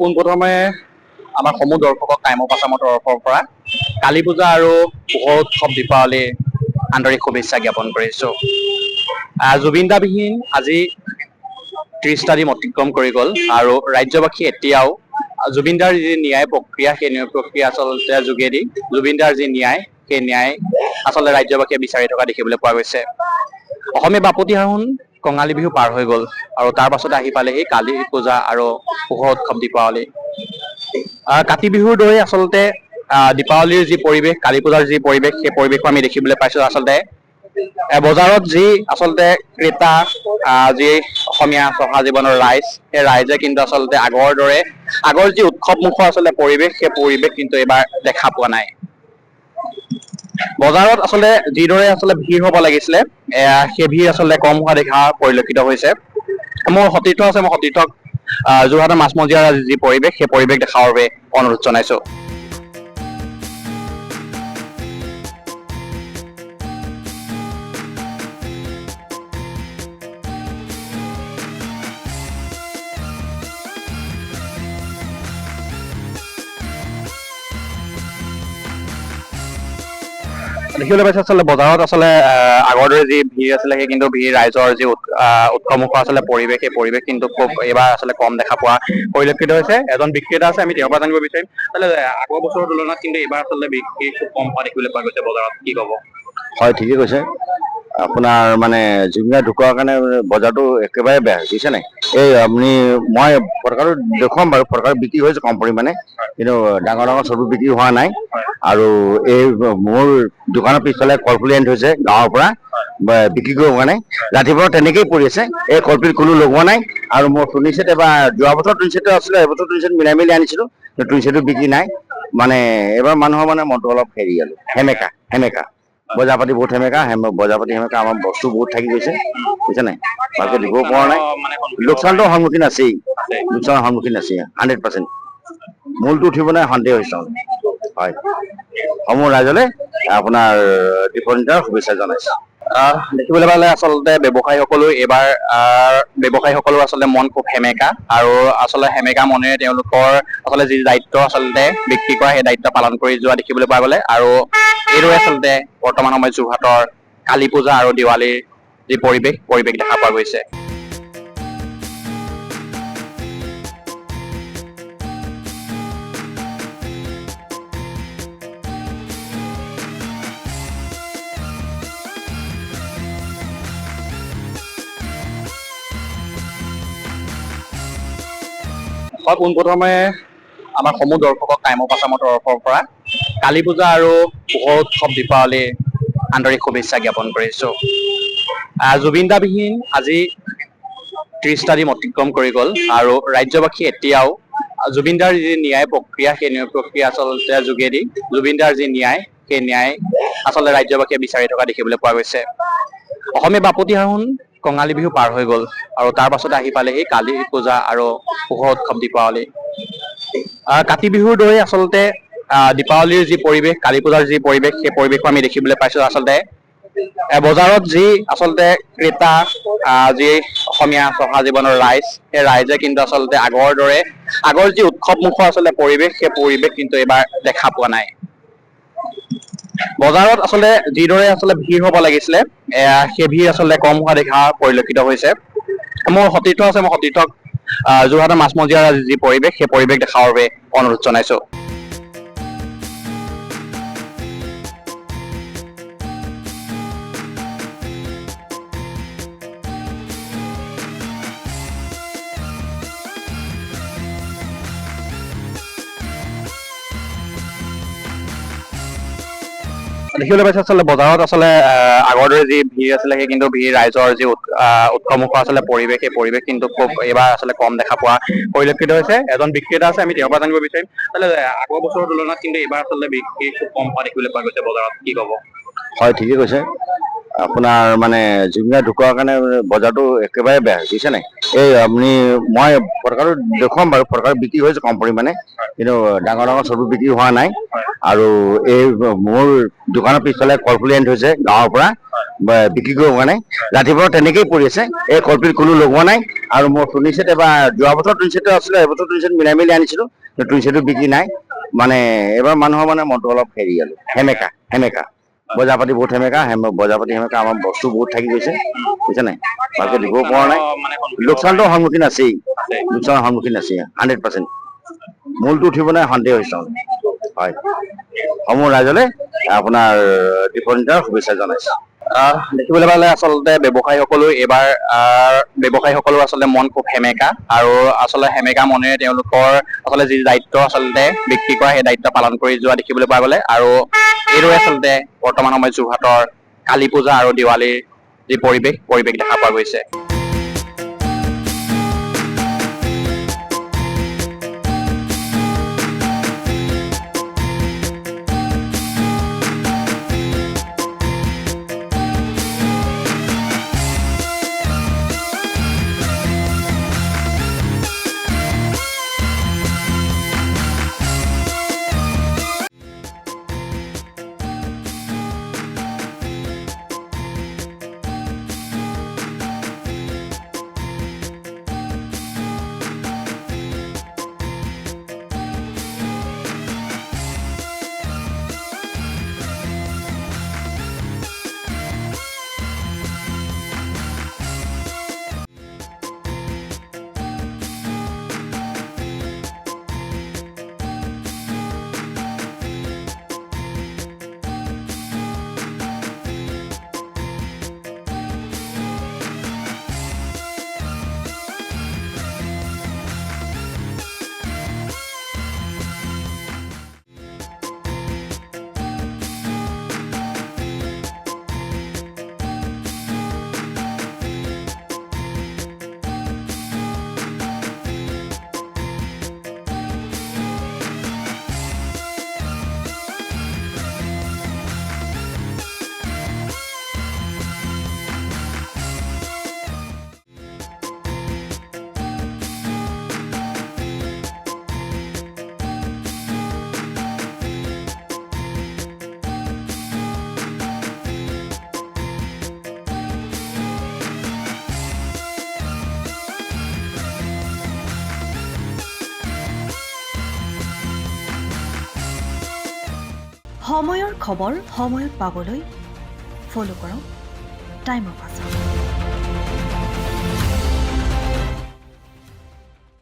পোনপ্ৰথমে আমাৰ সমূহ দৰ্শকক কাইমপ আছামৰ তৰফৰ পৰা কালী পূজা আৰু পোহৰ উৎসৱ দীপাৱলী আন্তৰিক শুভেচ্ছা জ্ঞাপন কৰিছোঁ। জুবিনদাবিহীন আজি 30টা দিন অতিক্ৰম কৰি গ'ল আৰু ৰাজ্যবাসী এতিয়াও জুবিনদাৰ যি ন্যায় প্ৰক্ৰিয়া সেই ন্যায় প্ৰক্ৰিয়া আচলতে যোগেদি জুবিনদাৰ যি ন্যায় সেই ন্যায় আচলতে ৰাজ্যবাসীয়ে বিচাৰি থকা দেখিবলৈ পোৱা গৈছে। অসমীয়া বাপতি সাহোন কঙালী বিহু পাৰ হৈ গ'ল আৰু তাৰ পাছতে আহি পালেহি কালী পূজা আৰু পোহৰ উৎসৱ দীপাৱলী। কাতি বিহুৰ দৰে আচলতে দীপাৱলীৰ যি পৰিৱেশ, কালী পূজাৰ যি পৰিৱেশ, সেই পৰিৱেশো আমি দেখিবলৈ পাইছো। আচলতে বজাৰত যি আচলতে ক্ৰেতা, যি অসমীয়া চহা জীৱনৰ ৰাইজ, সেই ৰাইজে কিন্তু আচলতে আগৰ দৰে আগৰ যি উৎসৱমুখৰ আচলতে পৰিৱেশ, সেই পৰিৱেশ কিন্তু এইবাৰ দেখা পোৱা নাই। বজাৰত আচলতে যিদৰে আচলতে ভিৰ হ'ব লাগিছিলে, সেই ভিৰ আচলতে কম হোৱা দেখা পৰিলক্ষিত হৈছে। মোৰ সতীৰ্থ আছে, মই সতীৰ্থক যোৰহাটৰ মাছমজিয়াৰ যি পৰিৱেশ, সেই পৰিৱেশ দেখাৰ বাবে অনুৰোধ জনাইছো। দেখিবলৈ পাইছে আচলতে বজাৰত আচলতে আগৰ দৰে যি ভিৰ আছিলে, সেই কিন্তু ভিৰ ৰাইজৰ যি উৎসৱমুখৰ আচলতে পৰিৱেশ, সেই পৰিৱেশ কিন্তু খুব এইবাৰ আচলতে কম দেখা পোৱা পৰিলক্ষিত হৈছে। এজন বিক্ৰেতা আছে, আমি তেওঁৰ পৰা জানিব বিচাৰিম। আগৰ বছৰৰ তুলনাত কিন্তু এইবাৰ আচলতে বিক্ৰী খুব কম হোৱা দেখিবলৈ পোৱা গৈছে বজাৰত, কি ক'ব? হয়, ঠিকেই কৈছে। আপোনাৰ মানে জুবিনদাৰ ঢুকোৱাৰ কাৰণে বজাৰটো একেবাৰে বেয়া হৈছে নাই। মই ফটকাটো দেখুৱাম বাৰু, ফটকাটো বিক্ৰী হৈছে কম পৰিমাণে, কিন্তু ডাঙৰ ডাঙৰ ছবি বিক্ৰী হোৱা নাই। আৰু এই মোৰ দোকানৰ পিছফালে কলপুলি আনি থৈছে গাঁৱৰ পৰা বিক্ৰী কৰিবৰ কাৰণে, ৰাতিপুৱা তেনেকেই পৰি আছে। এই কলপুলি কোনো লগোৱা নাই। আৰু মই টুনি চেট এবাৰ যোৱা বছৰ টুনি চেট আছিলে, এবছৰ টুনি চেট মিলাই মেলি আনিছিলো, টুনি চেটো বিক্ৰী নাই। মানে এইবাৰ মানুহৰ মানে মনটো অলপ হেৰি আৰু সেমেকা বজাৰ পাতি বহুত সেমেকা, আমাৰ বস্তু বহুত থাকি গৈছে, বুজিছে নাই। ভালকে দিব পৰা নাই, লোকচানটো সন্মুখীন আছেই, 100%। মূলটো উঠিব নাই সন্দেহ হৈছে। হয়, সমূহ ৰাইজলে আপোনাৰ দীপনিতাৰ শুভেচ্ছা জনাইছো। দেখিবলৈ পালে আচলতে ব্যৱসায়ীসকলো আচলতে মন খুব সেমেকা, আৰু আচলতে সেমেকা মনেৰে তেওঁলোকৰ আচলতে যি দায়িত্ব আচলতে বিক্ৰী কৰা, সেই দায়িত্ব পালন কৰি যোৱা দেখিবলৈ পোৱা গ'লে। আৰু এইদৰে আচলতে বৰ্তমান সময়ত যোৰহাটৰ কালী পূজা আৰু দেৱালীৰ যি পৰিৱেশ দেখা পোৱা গৈছে। পোনপ্ৰথমে আমাৰ সমূহ দৰ্শকক কাইমপ আছামৰ তৰফৰ পৰা কালী পূজা আৰু পোহৰ উৎসৱ দীপাৱলী আন্তৰিক শুভেচ্ছা জ্ঞাপন কৰিছোঁ। জুবিনদাবিহীন আজি 30টা দিন অতিক্ৰম কৰি গ'ল আৰু ৰাজ্যবাসী এতিয়াও জুবিনদাৰ যি ন্যায় প্ৰক্ৰিয়া, সেই ন্যায় প্ৰক্ৰিয়া আচলতে যোগেদি জুবিনদাৰ যি ন্যায়, সেই ন্যায় আচলতে ৰাজ্যবাসীয়ে বিচাৰি থকা দেখিবলৈ পোৱা গৈছে। অসমীয়া বাপতি সাহোন কঙালী বিহু পাৰ হৈ গ'ল আৰু তাৰ পাছতে আহি পালেহি কালী পূজা আৰু পোহৰ উৎসৱ দীপাৱলী। কাতি বিহুৰ দৰে আচলতে দীপাৱলীৰ যি পৰিৱেশ, কালী পূজাৰ যি পৰিৱেশ, সেই পৰিৱেশো আমি দেখিবলৈ পাইছো। আচলতে বজাৰত যি আচলতে ক্ৰেতা, যি অসমীয়া চহা জীৱনৰ ৰাইজ, সেই ৰাইজে কিন্তু আচলতে আগৰ দৰে আগৰ যি উৎসৱমুখৰ আচলতে পৰিৱেশ, সেই পৰিৱেশ কিন্তু এইবাৰ দেখা পোৱা নাই। বজাৰত আচলতে যিদৰে আচলতে ভিৰ হ'ব লাগিছিলে, সেই ভিৰ আচলতে কম হোৱা দেখা পৰিলক্ষিত হৈছে। মোৰ সতীৰ্থ আছে, মই সতীৰ্থক যোৰহাটৰ মাছমজিয়াৰ যি পৰিৱেশ, সেই পৰিৱেশ দেখাৰ বাবে অনুৰোধ জনাইছো। দেখিবলৈ পাইছে আচলতে বজাৰত আচলতে আগৰ দৰে যি ভিৰ আছিলে, সেই কিন্তু ভিৰ ৰাইজৰ যি উৎসৱমুখৰ আচলতে পৰিৱেশ, সেই পৰিৱেশ কিন্তু খুব এইবাৰ আচলতে কম দেখা পোৱা পৰিলক্ষিত হৈছে। এজন বিক্ৰেতা আছে, আমি তেওঁৰ পৰা জানিব বিচাৰিম। আগৰ বছৰৰ তুলনাত কিন্তু এইবাৰ আচলতে বিক্ৰী খুব কম হোৱা দেখিবলৈ পোৱা গৈছে বজাৰত, কি ক'ব? হয়, ঠিকেই কৈছে। আপোনাৰ মানে জুবিনদাৰ ঢুকোৱাৰ কাৰণে বজাৰটো একেবাৰে বেয়া হৈছে নাই। মই ফটকাটো দেখুৱাম বাৰু, ফটকাটো বিক্ৰী হৈছে কম পৰিমাণে, কিন্তু ডাঙৰ ডাঙৰ ছবি বিক্ৰী হোৱা নাই। আৰু এই মোৰ দোকানৰ পিছফালে কলপুলি আনি থৈছে গাঁৱৰ পৰা বিক্ৰী কৰিব কাৰণে ৰাতিপুৱা তেনেকেই পৰি আছে এই কলপিত কোনো লগোৱা নাই আৰু মই টুনিচেট এবাৰ যোৱা বছৰ টুনিচেটো আছিলে এবছৰ টুনিচেট মিলাই মেলি আনিছিলো টুনিচেটো বিক্ৰী নাই মানে এইবাৰ মানুহৰ মানে মনটো অলপ হেৰি আৰু হেমেকা বজাৰ পাতি বহুত হেমেকা আমাৰ বস্তু বহুত থাকি গৈছে বুজিছে নাই ভালকে দিব পৰা নাই লোকচানটো সন্মুখীন আছেই 100% মূলটো উঠিব নাই সন্দেহ হৈছে হয় সমূহ ৰাইজলৈ আপোনাৰ দীপনিতাৰ শুভেচ্ছা জনাইছো দেখিবলৈ পালে আচলতে ব্যৱসায়ীসকলৰ আচলতে মন খুব সেমেকা আৰু আচলতে সেমেকা মনেৰে তেওঁলোকৰ আচলতে যি দায়িত্ব আচলতে বিক্ৰী কৰা সেই দায়িত্ব পালন কৰি যোৱা দেখিবলৈ পোৱা গ'লে আৰু এইদৰে আচলতে বৰ্তমান সময়ত যোৰহাটৰ কালী পূজা আৰু দেৱালীৰ যি পৰিৱেশ দেখা পোৱা গৈছে। সময়ৰ খবৰ সময়ত পাবলৈ ফলো কৰক টাইম অফ আছাম।